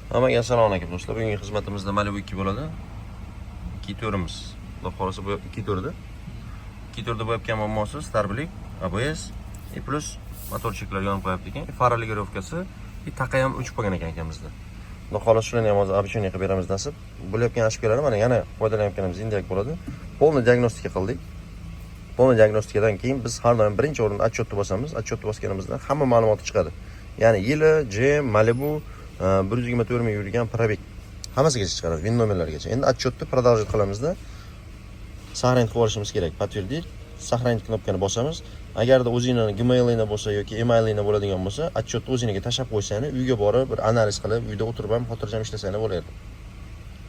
Hammaga assalomu alaykum do'stlar. Bugungi xizmatimizda Malibu 2 bo'ladi. 2 to'rimiz. Xudo xolasa bu 2 to'rda. 2 to'rda bo'layotgan muammosi starblik, ABS, plus motorchiklar yonib qo'yapti ekan. Fara ligirovkasi, taqa ham o'chib qolgan ekan ekamizda. Xudo xolasa shularni ham hozir обучение qilib beramiz nasib. Bo'layotgan ashkalarni mana yana foydalanayotganimiz indak bo'ladi. Polni diagnostika qildik. Polni diagnostikadan keyin biz har doim birinchi o'rinda отчетni bosamiz. Отчетni bosganimizda hamma ma'lumot chiqadi. Ya'ni yili, GM, Malibu 124 ming yurgan probek hammasigacha chiqaradi, VIN nomerlarigacha. Endi отчетni продолжать qilamizda sahranit qilib olishimiz kerak. Подтвердить, sahranit knopkani bosamiz. Agarda o'zingizning Gmail'ingda bo'lsa yoki emailingda bo'ladigan bo'lsa, отчетni o'zingizga tashlab qo'ysanglar, uyga borib bir analiz qilib, uyda o'tirib ham xotirjam ishlasanglar bo'lardi.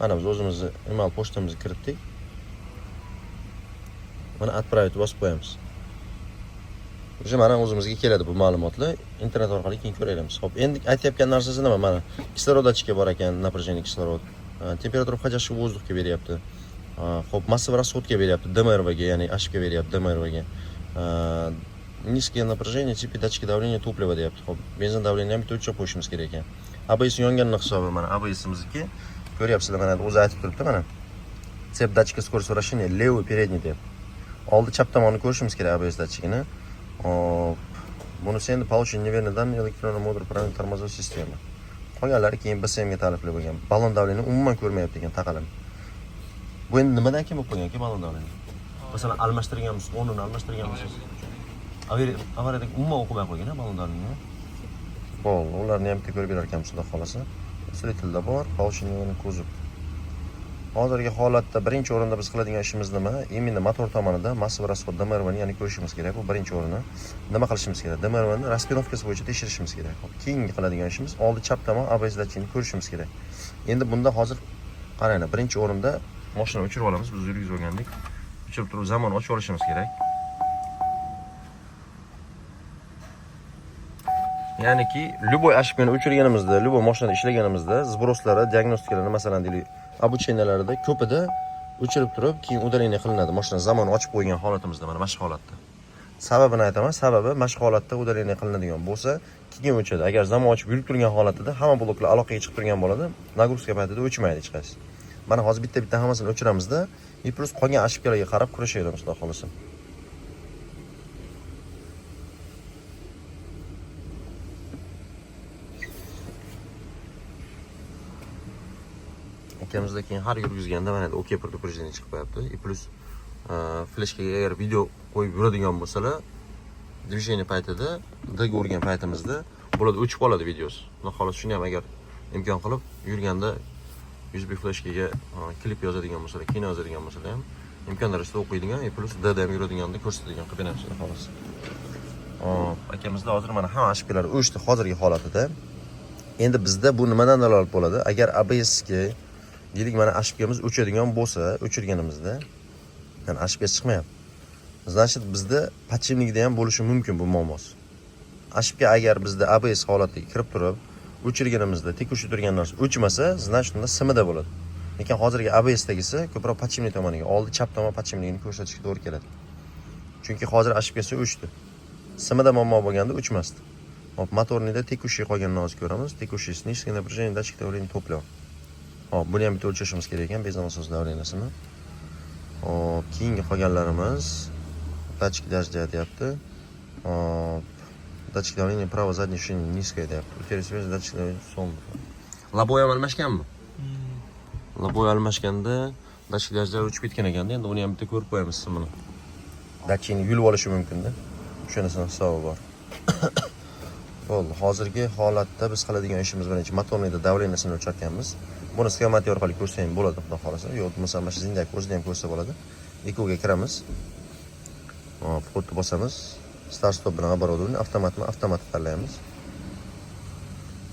Mana biz o'zimizni email pochtamizga kiritdik. Mana отправить bosib qo'yamiz. O'sha mana o'zimizga keladi bu ma'lumotlar, internet orqali keyin ko'ramiz. Xo'p, endi aytayotgan narsasi nima? Mana kislorod dachika bor ekan, напряжение kislorod. Temperatura входящего воздуhga beryapti. Xo'p, massiv расходga beryapti, DMRVga, ya'ni ashibga beryapti, DMRVga. Низкое напряжение типа датчики давления топлива deyapti. Xo'p, benzin давлениесini ham bitta o'lchab qo'yishimiz kerak ekan. ABS yonganini hisobi mana ABS'imizniki. Ko'ryapsizlar, mana o'zi aytib turibdi mana. Цепь датчика скорости вращения левый передний deyapti. Oldi chap tomonni ko'rishimiz kerak ABS datchigini. Bunisi endi получение неверной данные электронный модуль правильной тормозной системы. Qolganlari keyin BSMga taalluqli bo'lgan. Balon davleniyini umuman ko'rmayapti ekan taqalim. Bu endi nimadan keyin bo'lib qolgan-ki balon davleniya? Masalan, almashtirganmiz, o'rnini almashtirganmiz. Avariyada umuman o'qimay qo'ygan balon davleniyini. Bo'l, ularni ham ko'rib berar ekanmiz, xudo xolasa. Usletilda bor, получение kuzov. Hozirgi holatda birinchi o'rinda biz qiladigan ishimiz nima? Именно motor tomonida massiv расход DMRVni ya'ni ko'rishimiz kerak. Bu birinchi o'rinda. Nima qilishimiz kerak? DMRVni raspinovkasi bo'yicha tekshirishimiz kerak. Keyingi qiladigan ishimiz oldi chap tomon ABS datchigini ko'rishimiz kerak. Endi bunda hozir qaranglar, birinchi o'rinda mashinani o'chirib olamiz. Biz yurgizib olgandik. O'chirib turib zamon ochib olishimiz kerak. Ya'niki, любой ashibni o'chirganimizda, любой mashinada ishlaganimizda zbroslari, diagnostikalarni masalan deylik обученияларida ko'pida o'chirib turib, keyin удаление qilinadi. Mashina zamon ochib qo'ygan holatimizda, mana mashq holatda. Sababini aytaman, sababi mashq holatda удаление qilinadigan bo'lsa, keyin o'chadi. Agar zamon ochib yurib turgan holatida hamma bloklar aloqaga chiqib turgan bo'ladi, nagruska paytida o'chmaydi hech qaysi. Mana hozir bitta hammasini o'chiramizda, plus qolgan ashibkalarga qarab kurashayveramiz, xudo xolasa. Akamizda keyin har yurgizganda mana OK предупреждение chiqib qo'yapti. Plus flashkaga agar video qo'yib yuradigan bo'lsalar, движение paytida, D ga urgan paytimizda bo'ladi o'chib qoladi videosi. Xudo xolasa shuni ham agar imkon qilib yurganda USB flashkaga klip yozadigan bo'lsalar, kino yozadigan bo'lsalar ham imkon darajada o'qiydigan, plus D da ham yuradiganda ko'rsatadigan qilib beramiz, xudo xolasa. Akamizda hozir mana hamma ashibkalar o'chdi hozirgi holatida. Endi bizda bu nimadan dalolat bo'ladi? Agar ABS ga deylik mana ashibkamiz o'chadigan bo'lsa, o'chirganimizda, ya'ni ashibkasi chiqmayapti. Значит, bizda подшипникda ham bo'lishi mumkin bu muammosi. Ashibka agar bizda ABS holatiga kirib turib, o'chirganimizda tekush turgan narsa o'chmasa, значит, unda simida bo'ladi. Lekin hozirgi ABS dagisi ko'proq подшипник tomoniga, oldi chap tomon подшипникni ko'rsatishga to'g'ri keladi. Chunki hozir ashibkasi o'chdi. Simida muammo bo'lganda o'chmasdi. Hop, motornida tekushi qolganini hozir ko'ramiz. Tekushi низкое напряжение датчик давления топлива. Hop, buni ham bitta o'lchashimiz kerak ekan, benzin nasos davleniyasini. Hop, keyingi qolganlarimiz датчик дождя deyapti. Hop, датчик давления право задней шины низкое deyapti. Uterish связи датчик давления солнца. Laboy ham almashganmi? Laboy almashganda датчик дождя o'chib ketgan ekanda, endi uni ham bitta ko'rib qo'yamiz simini. Datchikni yulib olishi mumkin-da. Shunisining hisobi bor. Bo'ldi, hozirgi holatda biz qiladigan ishimiz birinchi motornida davleniyasini o'chirganmiz. Buni sxematiya orqali ko'rsang bo'ladi, xudo xolasa. Yo'q, masalan, mana shu zindak o'zida ham ko'rsa bo'ladi. Ekoga kiramiz. Hop, xuddi bosamiz. Start stop bilan оборудование, avtomat tanlaymiz.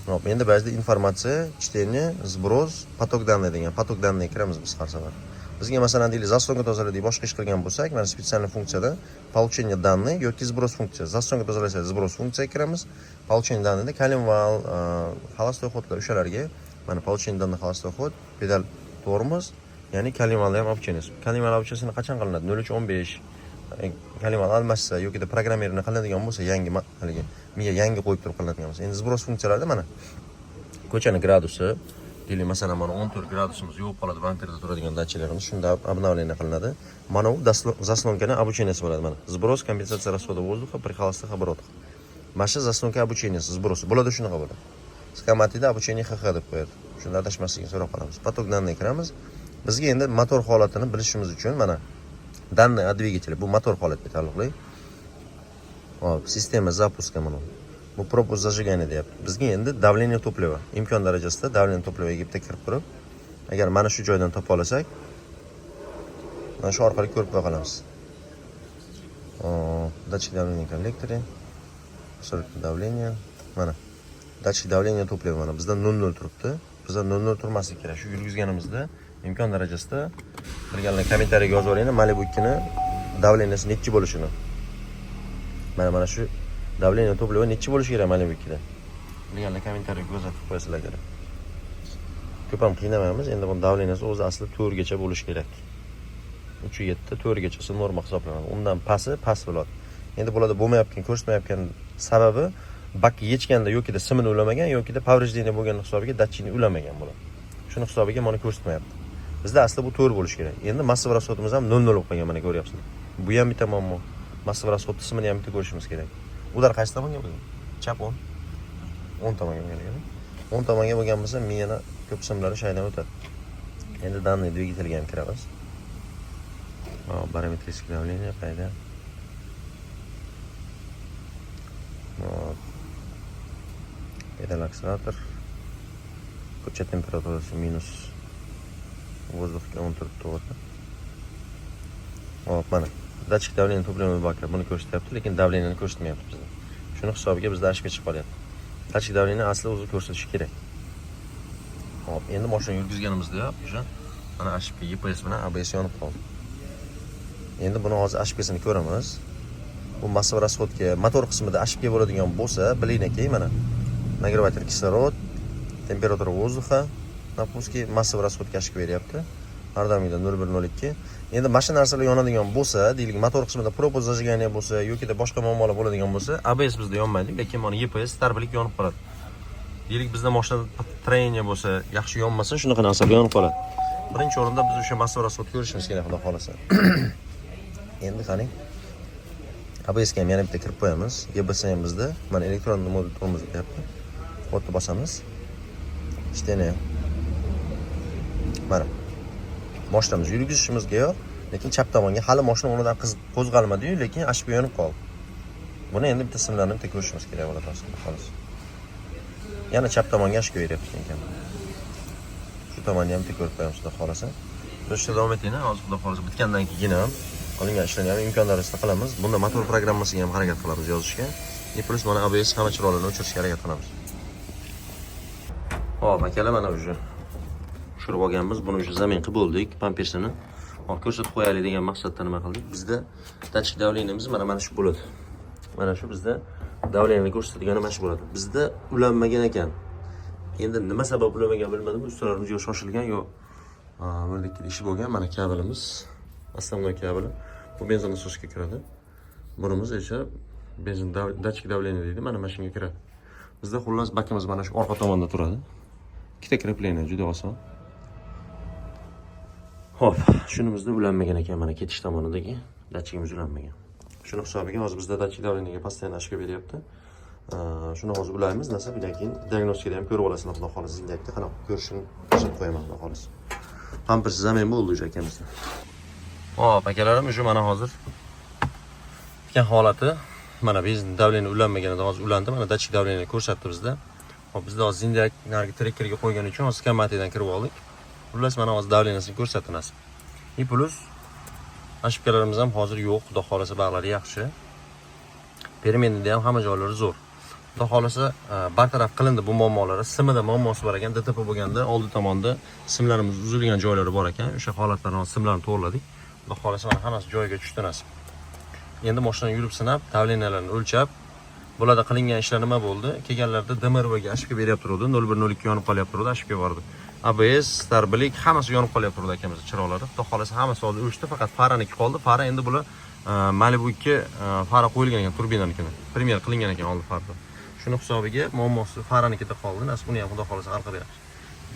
Hop, endi ba'zida informatsiya, чтение, сброс, поток данных degan поток данных kiramiz biz har safar. Bizga masalan deylik, zaslonka tozaladik, boshqa ish qilgan bo'lsak, mana spetsialniy funksiyada получение данных yoki сброс funksiyasi. Zaslonka tozalasak, сброс funksiyasiga kiramiz. Получение данныйda коленвал, холостой xodlar o'shalarga mana получение данных холостой xod, pedal tormoz, ya'ni kolenvalda ham opsiya. Kolenval opsiyasini qachon qilinadi? 0315 kolenval almashsa yoki da programmerni qilinadigan bo'lsa, yangi haligi miya yangi qo'yib turib qilinadigan bo'lsa. Endi сброс funksiyalarida mana ko'chani gradusi, Deylik, masalan, mana 14 gradusimiz yo'q qoladi, vantirda turadigan datchilarimiz shunda обновление qilinadi. Mana u zaslonkaning обучениесі bo'ladi mana. Сброс, компенсация расхода воздуха при холостых оборотах. Mana shu zaslonka обучениесі, сброс. Bo'ladi shunaqa bo'ladi. Skamatida обучение XX deb qo'yadi. Shunda adashmasligini so'rab qolamiz. Поток данные kiramiz. Bizga endi motor holatini bilishimiz uchun mana данные двигателя, bu motor holatga taalluqli. Hop, sistema zapuska mana. Bu пропуск зажигания deyapti. Bizga endi давление топлива, imkon darajasida давление топлива bitta kirib turib, agar mana shu joydan topa olsak, mana shu orqali ko'rib qolamiz. Датчик давления коллекторы, абсолютное давление, mana. Датчик давления топлива mana bizda 0 turibdi. Bizda 0 turmasligi kerak. Shu yurgizganimizda imkon darajasida bilganlar kommentariyga yozib yuboringlar, Malibu 2 ni davleniyasi nechi bo'lishini. Mana shu давление топлива nechi bo'lishi kerak Malibu 2 da. Bilganlar kommentariyga yozib qo'yasizlar kerak. Ko'p ham qiynamaymiz. Endi bu davleniyasi o'zi asli 4 gacha bo'lishi kerak. 3.7 4 gachasi norma hisoblanadi. Undan past bo'ladi. Endi bularda bo'lmayotgan, ko'rsatmayotgan sababi bak yechganda yokida simini ulamagan yokida повреждение bo'lgan hisobiga datchikni ulamagan bo'ladi. Shuni hisobiga mana ko'rsatmayapti. Bizda asli bu 4 bo'lishi kerak. Endi massiv расходimiz ham 0 bo'lib qolgan, mana ko'ryapsizlar. Bu ham bitta muammo. Massiv расходni simini ham bitta ko'rishimiz kerak. Ular qaysi tomonga bo'lgan? Chap 10 tomonga bo'lgan. 10 tomonga bo'lgan bo'lsa, miyani ko'p simlari shaydan o'tadi. Endi данные двигательga ham kiramiz. Barometrическое давление qayda? Pedal akselerator. Ko'cha temperaturasi minus воздухga 10 turibdi. Hop, mana. Datchik давление to'plami bakar buni ko'rsatyapti, lekin давленияni ko'rsatmayapti bizda. Shuni hisobiga bizda HP chiqib qolyapti. Datchik давление asli o'zi ko'rsatishi kerak. Hop, endi mashina yurgizganimizda o'sha mana HP, EPS bilan ABS yonib qoldi. Endi buni hozir HP'sini ko'ramiz. Bu massiv расходga motor qismida HP bo'ladigan bo'lsa, bilingki, mana нагреватель кислород, temperatura воздуха, napuski massiv расходga HP beryapti. Hardamida 0102. Endi mashina narsalar yonadigan bo'lsa, deylik motor qismida propos zajigania bo'lsa yoki boshqa muammolar bo'ladigan bo'lsa, ABS bizda yonmaydi, lekin mana EPS tarbilik yonib qoladi. Deylik bizda mashina treniya bo'lsa, yaxshi yonmasa, shunaqa narsalar yonib qoladi. Birinchi o'rinda biz o'sha massiv расход ko'rishimiz kerak, xudo xolasa. Endi qarang. ABS ga ham yana bitta kirib qo'yamiz. GBS ham bizda mana elektron modul tormoz deyapti. O'tni bosamiz. Ishteni. Mana. Mashinamiz yurgizishimizga yo'q, lekin chap tomonga hali mashina o'rnidan qo'zg'almadi-yu, lekin HP yonib qoldi. Buni endi bitta simlarni bitta ko'rishimiz kerak bo'ladi aslida, xolos. Yana chap tomonga HP beryapti ekan. Shu tomonni ham bitta ko'rib qo'yamiz, xudo xolasa. O'shda davom etinglar, hozir xudo xolasa bitgandan keyin ham olingan ishlarni ham imkon darajasida qilamiz. Bunda motor programmasiga ham harakat qilamiz yozishga. Plus mana ABS hamma chiroqlarni o'chirishga harakat qilamiz. Hop, akalar, mana o'sha tushirib olganmiz. Buni o'sha zamin qilib bo'ldik, pampersini. Hop, ko'rsatib qo'yaylik degan maqsadda nima qildik? Bizda datchik davleniyamiz mana shu bo'ladi. Mana shu bizda davleniyani ko'rsatadigan mana shu bo'ladi. Bizda ulanmagan ekan. Endi nima sabab ulanmagan bilmadim. Ustalarimiz yo shoshilgan yo bunday ishi bo'lgan. Mana kabelimiz, основной kabeli. Bu benzin nasosga kiradi. Bunimiz esa benzin datchik davleniya deydi. Mana mashinaga kiradi. Bizda xullas bakimiz mana shu orqa tomonda turadi. Ikkita krepleniya juda oson. Hop, shunimizda ulanmagan ekan, mana ketish tomonidagi datchigimiz ulanmagan. Shuni hisobiga hozir bizda datchik davleniyaga постоянно ashka beryapti. Shuni hozir ulaymiz, nasibdan keyin diagnostikada ham ko'rib olasizlar, xudo xolasa. Zindakda qanaqa ko'rishini ko'rsatib qo'yaman, xudo xolasa. Pampers zamin bo'ldi o'sha akamizda. Hop, akalarim, o'sha mana hozir bitgan holati. Mana benzin davleniya ulanmaganida hozir ulandi. Mana datchik davleniyani ko'rsatdi bizda. Hop, bizda hozir zindak nargi trekkerga qo'ygan uchun hozir skamatidan kirib oldik. Xullas mana hozir davleniyasini ko'rsatdi nasib. Plus HP'larimiz ham hozir yo'q, xudo xolasa bog'lari yaxshi. Permenida ham hamma joylari zo'r. Xudo xolasa bartaraf qilindi bu muammolar. Simida muammosi bor ekan, DTP bo'lganda oldi tomonda simlarimiz uzilgan joylari bor ekan. O'sha holatlarni simlarni to'g'riladik. Xudo xolasa mana hammasi joyiga tushdi nasib. Endi mashinani yurib sinab, davleniyalarni o'lchab, bularda qilingan ishlar nima bo'ldi? Kelganlarda DMRVga HP beryapti turdi, 0102 yonib qolyapti turdi, HP bor edi. ABS, starbilik hammasi yonib qolyapti turdi akamiz chiroqlari. Xudo xolasa hammasi hozir o'chdi, faqat faraniki qoldi. Fara endi bular Malibu 2 fara qo'yilgan ekan, turbinanikini. Premyer qilingan ekan oldi farda. Shuni hisobiga muammosi faranikida qoldi. Nasib uni ham xudo xolasa hal qilyapmiz.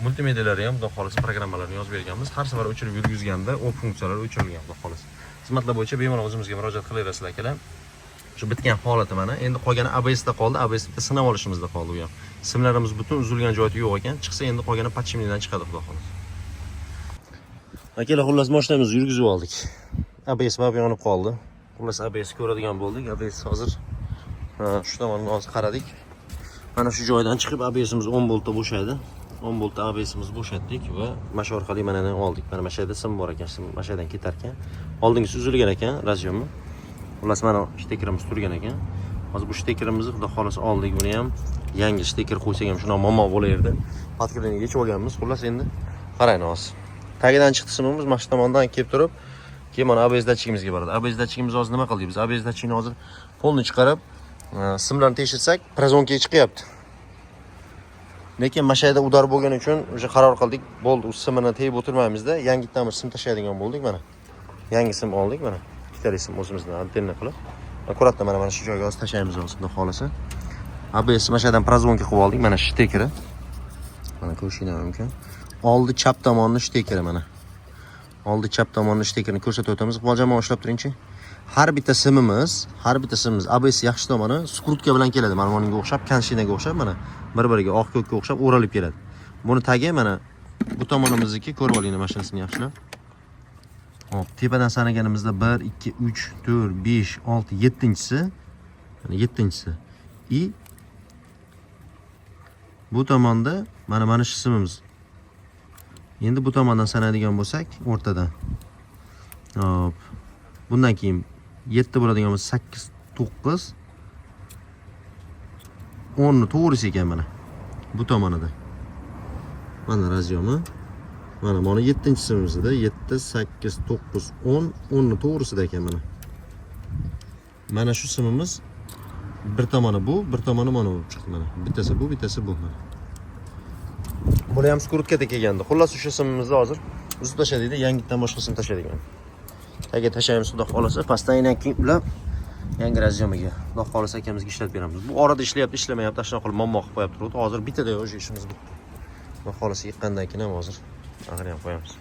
multimedialari ham xudo xohlasa programmalarni yozib berganmiz. Har safar o'chirib yurgizganda u funksiyalar o'chirilgan xudo xohlasa. Xizmatlar bo'yicha bemalol o'zimizga murojaat qilaverasizlar akalar. Shu bitgan holati mana. Endi qolgani ABS da qoldi. ABS da sinab olishimizda qoldi u ham. Simlarimiz butun uzilgan joyi yo'q ekan. Chiqsa endi qolgani podchimnidan chiqadi xudo xohlasa. Akalar, xullas mashinamizni yurgizib oldik. ABS bab yonib qoldi. Xullas ABS ko'radigan bo'ldik. ABS hozir shu tomonga hozir qaradik. Mana shu joydan chiqib ABSimiz 10 voltda bo'shadi. 10 voltda ABSimizni bo'shatdik va mana shu orqali mana oldik. Mana bu yerda sim bor ekan, sim mana yerdan ketar ekan. Oldingisi uzilgan ekan, razyomi. Xullas mana shtekerimiz turgan ekan. Hozir bu shtekerimizni xudo xolasa oldik. Buni ham yangi shteker qo'ysak ham shuna momo bo'lardi. Podkrini yechib olganmiz. Xullas endi qarang hozir. Tagidan chiqdi simimiz, mana shu tomondan kelib turib, keyin mana ABS datchigimizga boradi. ABS datchigimizni hozir nima qildik biz? ABS datchigini hozir polni chiqarib, simlarni tekshirsak, prozonkaga chiqyapti. Lekin mana shu yerda udar bo'lgani uchun o'sha qaror qildik, bo'ldi, u simini tegib o'tirmaymizda, yangidan bir sim tashlaydigan bo'ldik mana. Yangi sim oldik mana. Ikkitali sim o'zimizdan antenna qilib. Akkuratda mana shu joyga hozir tashlaymiz hozir, xudo xolasa. ABS mana shu yerdan prozonka qilib oldik, mana shtekeri. Mana ko'rishingiz mumkin. Oldi chap tomonni shtekeri mana. Oldi chap tomonni shtekerini ko'rsatib o'tamiz. Iqbol jamoa ushlab turingchi. Har bitta simimiz ABS yaxshi tomoni skrutka bilan keladi. Mana bunga o'xshab, kanshinaga o'xshab mana bir-biriga oq ko'kka o'xshab o'ralib keladi. Buni tagi mana bu tomonimizniki, ko'rib olinglar mashinasini yaxshilab. Hop, tepadan sanaganimizda 1 2 3 4 5 6 7-chisi. Mana 7-chisi. Bu tomonda mana shu simimiz. Endi bu tomondan sanadigan bo'lsak, o'rtadan. Hop. Bundan keyin 7 bo'ladigan bo'lsa 8 9 10 ni to'g'risi ekan mana. Bu tomonida. Mana razyomi. Mana 7-simizda 7 8 9 10 10 ni to'g'risida ekan mana. Mana shu simimiz bir tomoni bu, bir tomoni mana bu chiqdi mana. Bittasi bu, bittasi bu mana. Buni ham skrutkada kelgandi. Xullas o'sha simimizni hozir uzib tashlaydi, yangidan boshqa sim tashlaydigan. Tagiga tashlaymiz xudo xolasa, pastdan yana keyin ulab yangi razyomiga xudo xolasa akamizga ishlatib beramiz. Bu orada ishlayapti, ishlamayapti, shunaqa qilib mommo qilib qo'yib turibdi. Hozir bittada o'sha ishimiz bu. Xudo xolasa yiqqandan keyin ham hozir ag'ini ham qo'yamiz.